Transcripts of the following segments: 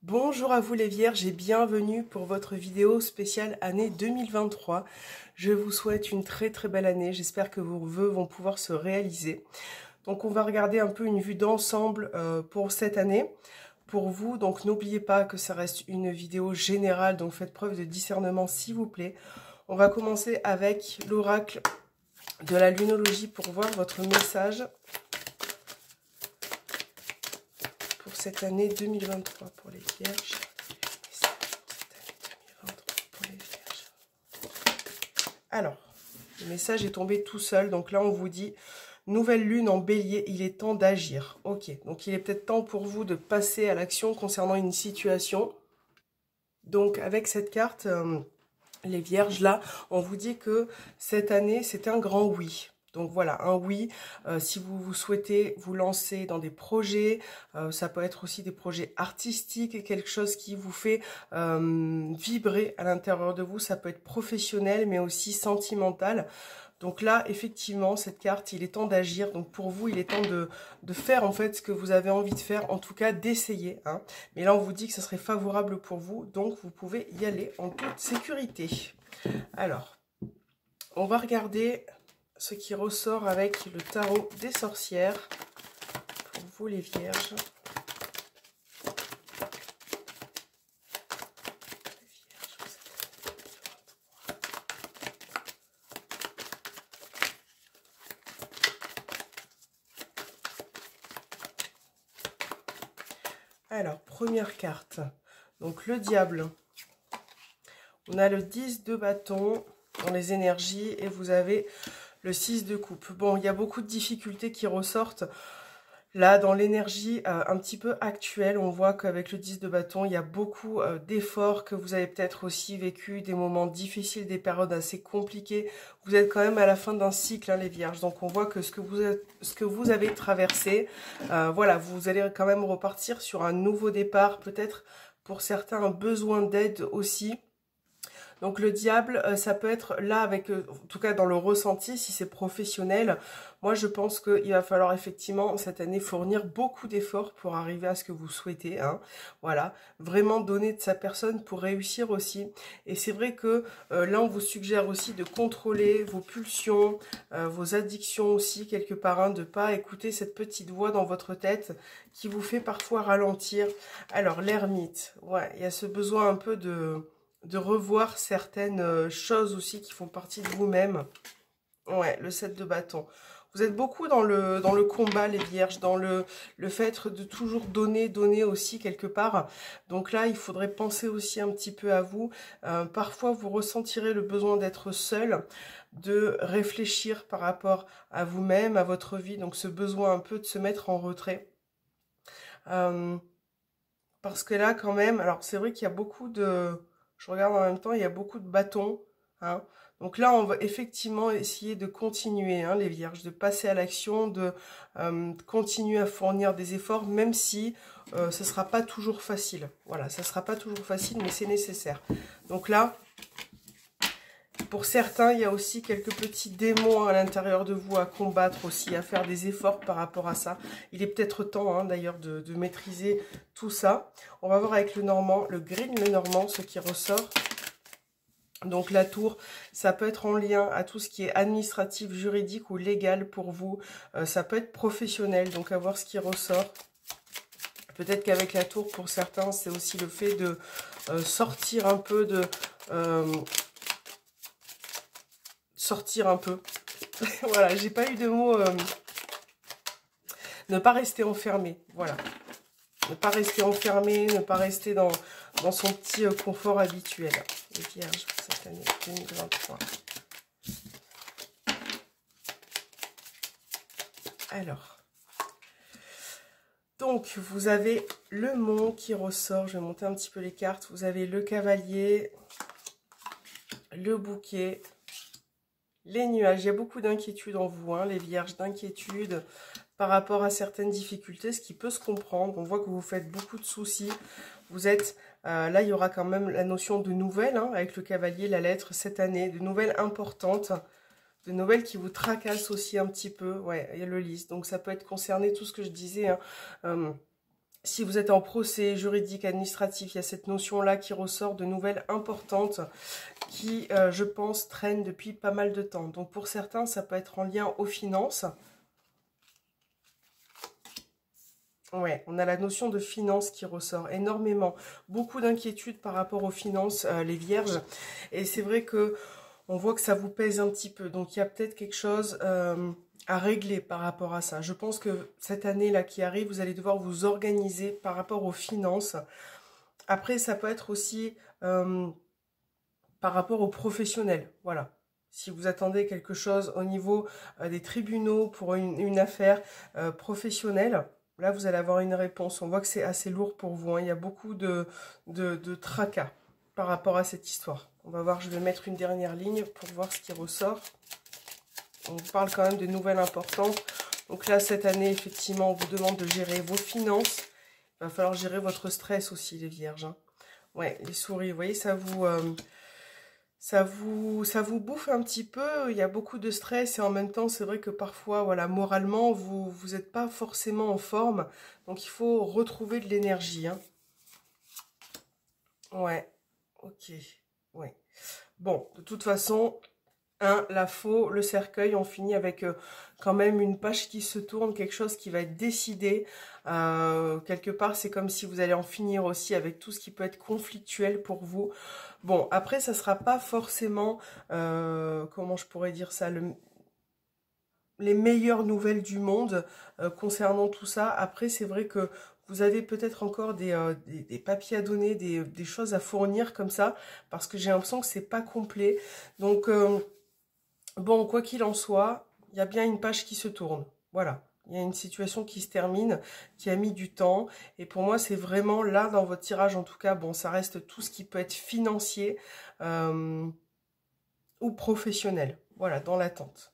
Bonjour à vous les Vierges et bienvenue pour votre vidéo spéciale année 2023. Je vous souhaite une très belle année, j'espère que vos vœux vont pouvoir se réaliser. Donc on va regarder un peu une vue d'ensemble pour cette année. Pour vous, donc n'oubliez pas que ça reste une vidéo générale, donc faites preuve de discernement s'il vous plaît. On va commencer avec l'oracle de la lunologie pour voir votre message pour cette année 2023 pour les Vierges. Alors, le message est tombé tout seul, donc là on vous dit nouvelle lune en bélier, il est temps d'agir. Ok, donc il est peut-être temps pour vous de passer à l'action concernant une situation. Donc avec cette carte, les Vierges, là, on vous dit que cette année, c'est un grand oui. Donc voilà, un oui, si vous souhaitez vous lancer dans des projets, ça peut être aussi des projets artistiques, quelque chose qui vous fait vibrer à l'intérieur de vous, ça peut être professionnel mais aussi sentimental. Donc là, effectivement, cette carte, il est temps d'agir. Donc pour vous, il est temps de faire en fait ce que vous avez envie de faire, en tout cas d'essayer. Hein. Mais là, on vous dit que ce serait favorable pour vous, donc vous pouvez y aller en toute sécurité. Alors, on va regarder ce qui ressort avec le tarot des sorcières. Pour vous les Vierges. Alors, première carte. Donc le diable. On a le 10 de bâton dans les énergies et vous avez le 6 de coupe. Bon, il y a beaucoup de difficultés qui ressortent. Là, dans l'énergie un petit peu actuelle, on voit qu'avec le 10 de bâton, il y a beaucoup d'efforts, que vous avez peut-être aussi vécu des moments difficiles, des périodes assez compliquées. Vous êtes quand même à la fin d'un cycle, hein, les Vierges. Donc, on voit que ce que vous avez traversé, voilà, vous allez quand même repartir sur un nouveau départ, peut-être pour certains un besoin d'aide aussi. Donc le diable, ça peut être là avec, en tout cas dans le ressenti, si c'est professionnel, moi je pense qu'il va falloir effectivement cette année fournir beaucoup d'efforts pour arriver à ce que vous souhaitez. Hein. Voilà, vraiment donner de sa personne pour réussir aussi. Et c'est vrai que là on vous suggère aussi de contrôler vos pulsions, vos addictions aussi quelque part, hein, de pas écouter cette petite voix dans votre tête qui vous fait parfois ralentir. Alors l'ermite, ouais, il y a ce besoin un peu de revoir certaines choses aussi qui font partie de vous-même. Ouais, le 7 de bâton. Vous êtes beaucoup dans le combat, les Vierges, dans le fait de toujours donner aussi quelque part. Donc là, il faudrait penser aussi un petit peu à vous. Parfois, vous ressentirez le besoin d'être seul, de réfléchir par rapport à vous-même, à votre vie. Donc ce besoin un peu de se mettre en retrait. Parce que là, quand même, alors c'est vrai qu'il y a beaucoup de... Je regarde en même temps, il y a beaucoup de bâtons. Hein. Donc là, on va effectivement essayer de continuer, hein, les Vierges, de passer à l'action, de continuer à fournir des efforts, même si ce ne sera pas toujours facile. Voilà, ça ne sera pas toujours facile, mais c'est nécessaire. Donc là, pour certains, il y a aussi quelques petits démons à l'intérieur de vous à combattre aussi, à faire des efforts par rapport à ça. Il est peut-être temps, hein, d'ailleurs, de maîtriser tout ça. On va voir avec le normand, le green, le normand, ce qui ressort. Donc la tour, ça peut être en lien à tout ce qui est administratif, juridique ou légal pour vous. Ça peut être professionnel, donc à voir ce qui ressort. Peut-être qu'avec la tour, pour certains, c'est aussi le fait de sortir un peu de... sortir un peu. Voilà, j'ai pas eu de mots. Ne pas rester enfermé. Voilà. Ne pas rester enfermé, ne pas rester dans son petit confort habituel. Les Vierges pour cette année 2023. Alors. Donc, vous avez le mont qui ressort. Je vais monter un petit peu les cartes. Vous avez le cavalier, le bouquet, les nuages. Il y a beaucoup d'inquiétude en vous, hein, les Vierges, d'inquiétude par rapport à certaines difficultés, ce qui peut se comprendre. On voit que vous faites beaucoup de soucis. Vous êtes, là il y aura quand même la notion de nouvelles, hein, avec le cavalier, la lettre, cette année, de nouvelles importantes, de nouvelles qui vous tracassent aussi un petit peu. Ouais, il y a le lys, donc ça peut être concerné, tout ce que je disais, hein, Si vous êtes en procès juridique, administratif, il y a cette notion-là qui ressort de nouvelles importantes qui, je pense, traînent depuis pas mal de temps. Donc pour certains, ça peut être en lien aux finances. Ouais, on a la notion de finances qui ressort énormément. Beaucoup d'inquiétudes par rapport aux finances, les vierges. Et c'est vrai que on voit que ça vous pèse un petit peu. Donc il y a peut-être quelque chose à régler par rapport à ça. Je pense que cette année-là qui arrive, vous allez devoir vous organiser par rapport aux finances. Après, ça peut être aussi par rapport aux professionnels. Voilà. Si vous attendez quelque chose au niveau des tribunaux pour une affaire professionnelle, là, vous allez avoir une réponse. On voit que c'est assez lourd pour vous, hein. Il y a beaucoup de tracas par rapport à cette histoire. On va voir, je vais mettre une dernière ligne pour voir ce qui ressort. On parle quand même de nouvelles importantes. Donc là, cette année, effectivement, on vous demande de gérer vos finances. Il va falloir gérer votre stress aussi, les vierges, hein. Ouais, les souris, vous voyez, ça vous bouffe un petit peu. Il y a beaucoup de stress et en même temps, c'est vrai que parfois, voilà, moralement, vous n'êtes pas forcément en forme. Donc, il faut retrouver de l'énergie, hein. Ouais, ok, ouais. Bon, de toute façon, la faux, le cercueil, on finit avec quand même une page qui se tourne, quelque chose qui va être décidé. Quelque part, c'est comme si vous allez en finir aussi avec tout ce qui peut être conflictuel pour vous. Bon, après, ça sera pas forcément, comment je pourrais dire ça, les meilleures nouvelles du monde concernant tout ça. Après, c'est vrai que vous avez peut-être encore des papiers à donner, des choses à fournir comme ça, parce que j'ai l'impression que c'est pas complet. Donc, bon, quoi qu'il en soit, il y a bien une page qui se tourne. Voilà. Il y a une situation qui se termine, qui a mis du temps. Et pour moi, c'est vraiment là, dans votre tirage, en tout cas, bon, ça reste tout ce qui peut être financier ou professionnel. Voilà, dans l'attente.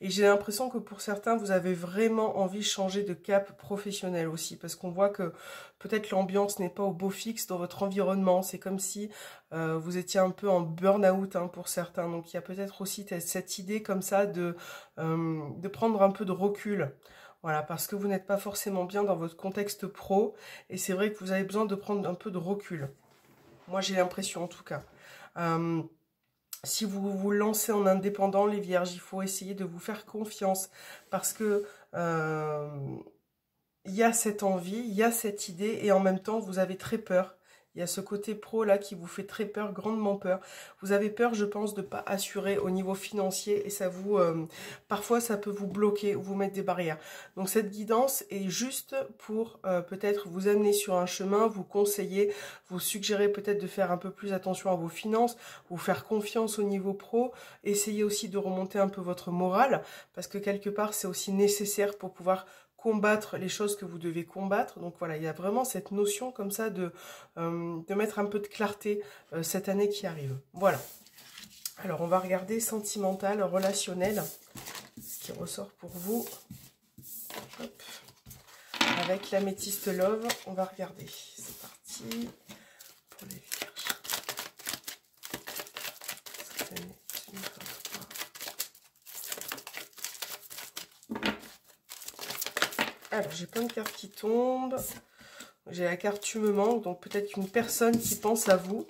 Et j'ai l'impression que pour certains, vous avez vraiment envie de changer de cap professionnel aussi. Parce qu'on voit que peut-être l'ambiance n'est pas au beau fixe dans votre environnement. C'est comme si vous étiez un peu en burn-out, hein, pour certains. Donc il y a peut-être aussi cette idée comme ça de prendre un peu de recul. Voilà, parce que vous n'êtes pas forcément bien dans votre contexte pro. Et c'est vrai que vous avez besoin de prendre un peu de recul. Moi, j'ai l'impression en tout cas. Si vous vous lancez en indépendant, les vierges, il faut essayer de vous faire confiance parce que il y a cette envie, il y a cette idée et en même temps, vous avez très peur. Il y a ce côté pro là qui vous fait très peur, grandement peur. Vous avez peur, je pense, de ne pas assurer au niveau financier et ça vous, parfois, ça peut vous bloquer ou vous mettre des barrières. Donc cette guidance est juste pour peut-être vous amener sur un chemin, vous conseiller, vous suggérer peut-être de faire un peu plus attention à vos finances, vous faire confiance au niveau pro, essayer aussi de remonter un peu votre morale parce que quelque part, c'est aussi nécessaire pour pouvoir combattre les choses que vous devez combattre. Donc voilà, il y a vraiment cette notion comme ça de mettre un peu de clarté cette année qui arrive. Voilà. Alors, on va regarder sentimental, relationnel, ce qui ressort pour vous. Hop. Avec l'améthyste love, on va regarder. C'est parti pour les vierges. Cette année, alors, j'ai plein de cartes qui tombent. J'ai la carte Tu me manques, donc peut-être une personne qui pense à vous.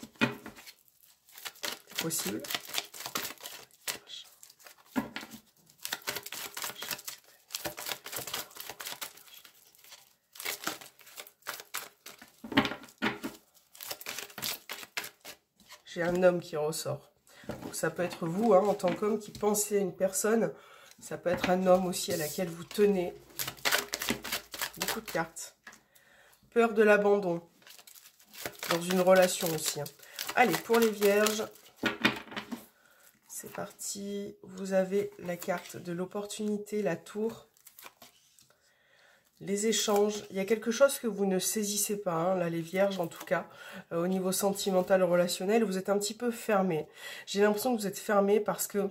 C'est possible. J'ai un homme qui ressort. Donc, ça peut être vous, hein, en tant qu'homme qui pensez à une personne. Ça peut être un homme aussi à laquelle vous tenez. Beaucoup de cartes. Peur de l'abandon. Dans une relation aussi, hein. Allez, pour les vierges, c'est parti. Vous avez la carte de l'opportunité, la tour. Les échanges. Il y a quelque chose que vous ne saisissez pas, hein, là, les vierges, en tout cas. Au niveau sentimental, relationnel, vous êtes un petit peu fermé. J'ai l'impression que vous êtes fermé parce que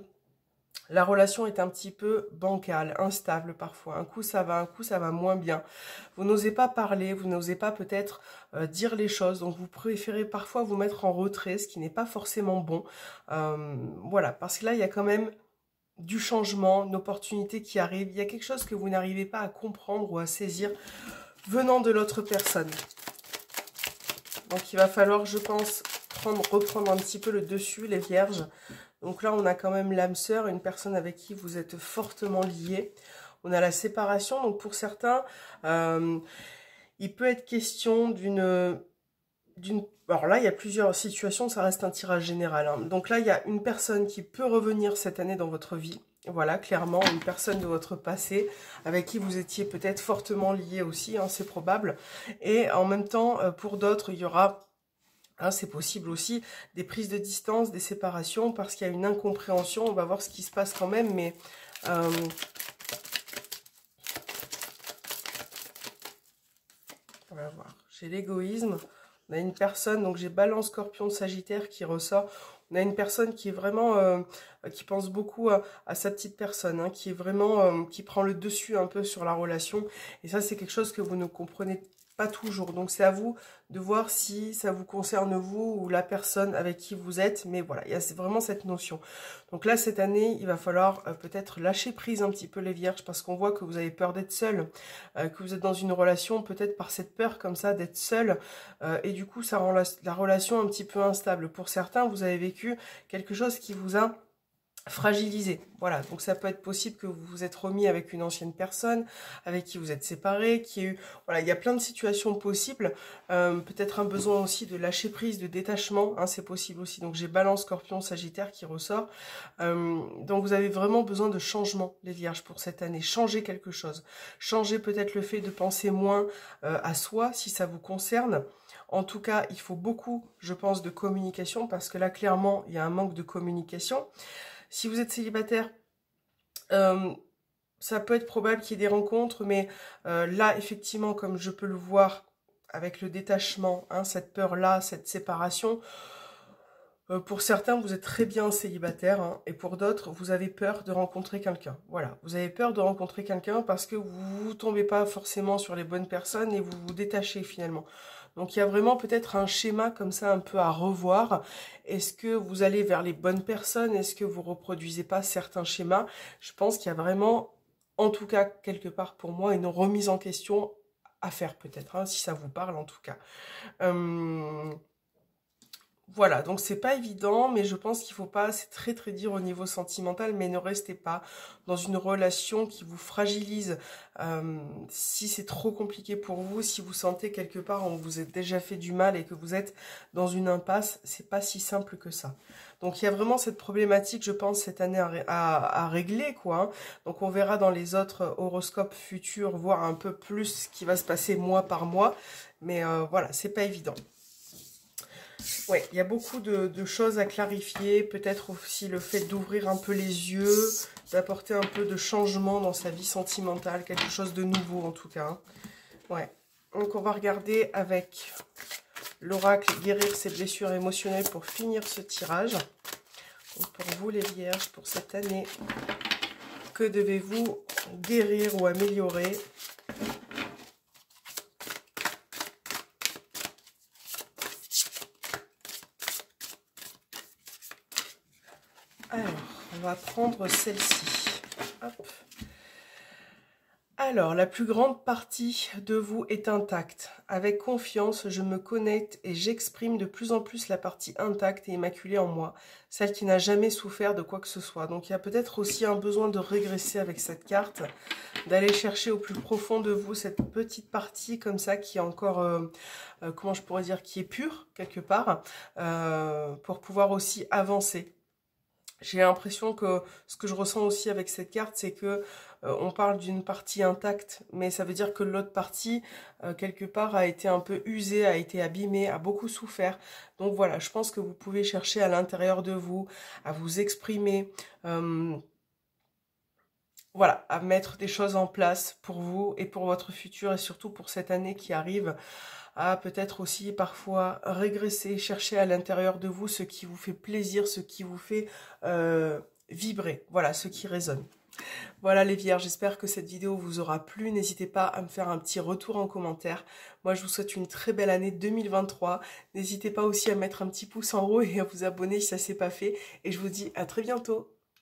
la relation est un petit peu bancale, instable parfois. Un coup ça va moins bien. Vous n'osez pas parler, vous n'osez pas peut-être dire les choses. Donc vous préférez parfois vous mettre en retrait, ce qui n'est pas forcément bon. Voilà, parce que là il y a quand même du changement, une opportunité qui arrive. Il y a quelque chose que vous n'arrivez pas à comprendre ou à saisir venant de l'autre personne. Donc il va falloir, je pense, reprendre un petit peu le dessus, les vierges. Donc là, on a quand même l'âme sœur, une personne avec qui vous êtes fortement liés. On a la séparation, donc pour certains, il peut être question d'une... Alors là, il y a plusieurs situations, ça reste un tirage général, hein. Donc là, il y a une personne qui peut revenir cette année dans votre vie. Voilà, clairement, une personne de votre passé avec qui vous étiez peut-être fortement liés aussi, hein, c'est probable. Et en même temps, pour d'autres, il y aura, hein, c'est possible aussi, des prises de distance, des séparations, parce qu'il y a une incompréhension. On va voir ce qui se passe quand même, mais... on va voir. J'ai l'égoïsme. On a une personne, donc j'ai Balance, Scorpion, Sagittaire qui ressort. On a une personne qui est vraiment, qui pense beaucoup à sa petite personne, hein, qui est vraiment, qui prend le dessus un peu sur la relation. Et ça, c'est quelque chose que vous ne comprenez pas toujours. Donc, c'est à vous de voir si ça vous concerne vous ou la personne avec qui vous êtes. Mais voilà, il y a vraiment cette notion. Donc là, cette année, il va falloir peut-être lâcher prise un petit peu les vierges parce qu'on voit que vous avez peur d'être seul, que vous êtes dans une relation peut-être par cette peur comme ça d'être seul. Et du coup, ça rend la relation un petit peu instable. Pour certains, vous avez vécu quelque chose qui vous a fragilisé. Voilà, donc ça peut être possible que vous vous êtes remis avec une ancienne personne, avec qui vous êtes séparés, qui a eu... Voilà, il y a plein de situations possibles. Peut-être un besoin aussi de lâcher prise, de détachement, hein, c'est possible aussi. Donc j'ai Balance, Scorpion, Sagittaire qui ressort. Donc vous avez vraiment besoin de changement, les vierges, pour cette année. Changer quelque chose. Changer peut-être le fait de penser moins à soi, si ça vous concerne. En tout cas, il faut beaucoup, je pense, de communication, parce que là, clairement, il y a un manque de communication. Si vous êtes célibataire, ça peut être probable qu'il y ait des rencontres, mais là, effectivement, comme je peux le voir avec le détachement, hein, cette peur-là, cette séparation, pour certains, vous êtes très bien célibataire, hein, et pour d'autres, vous avez peur de rencontrer quelqu'un. Voilà, vous avez peur de rencontrer quelqu'un parce que vous ne tombez pas forcément sur les bonnes personnes et vous vous détachez finalement. Donc il y a vraiment peut-être un schéma comme ça un peu à revoir. Est-ce que vous allez vers les bonnes personnes? Est-ce que vous reproduisez pas certains schémas? Je pense qu'il y a vraiment, en tout cas quelque part pour moi, une remise en question à faire peut-être, hein, si ça vous parle en tout cas. Voilà, donc c'est pas évident, mais je pense qu'il faut pas, c'est très très dur au niveau sentimental, mais ne restez pas dans une relation qui vous fragilise. Si c'est trop compliqué pour vous, si vous sentez quelque part on vous a déjà fait du mal et que vous êtes dans une impasse, c'est pas si simple que ça. Donc il y a vraiment cette problématique, je pense, cette année à régler, quoi, hein. Donc on verra dans les autres horoscopes futurs, voir un peu plus ce qui va se passer mois par mois, mais voilà, c'est pas évident. Oui, il y a beaucoup de choses à clarifier, peut-être aussi le fait d'ouvrir un peu les yeux, d'apporter un peu de changement dans sa vie sentimentale, quelque chose de nouveau en tout cas. Ouais, donc on va regarder avec l'oracle guérir ses blessures émotionnelles pour finir ce tirage. Donc pour vous les vierges, pour cette année, que devez-vous guérir ou améliorer ? Alors, on va prendre celle-ci. Hop. Alors, la plus grande partie de vous est intacte. Avec confiance, je me connecte et j'exprime de plus en plus la partie intacte et immaculée en moi, celle qui n'a jamais souffert de quoi que ce soit. Donc, il y a peut-être aussi un besoin de régresser avec cette carte, d'aller chercher au plus profond de vous cette petite partie comme ça qui est encore, comment je pourrais dire, qui est pure quelque part, pour pouvoir aussi avancer. J'ai l'impression que ce que je ressens aussi avec cette carte, c'est que on parle d'une partie intacte, mais ça veut dire que l'autre partie, quelque part, a été un peu usée, a été abîmée, a beaucoup souffert. Donc voilà, je pense que vous pouvez chercher à l'intérieur de vous, à vous exprimer, voilà, à mettre des choses en place pour vous et pour votre futur et surtout pour cette année qui arrive, à peut-être aussi parfois régresser, chercher à l'intérieur de vous ce qui vous fait plaisir, ce qui vous fait vibrer, voilà, ce qui résonne. Voilà les vierges, j'espère que cette vidéo vous aura plu. N'hésitez pas à me faire un petit retour en commentaire. Moi, je vous souhaite une très belle année 2023. N'hésitez pas aussi à mettre un petit pouce en haut et à vous abonner si ça s'est pas fait. Et je vous dis à très bientôt.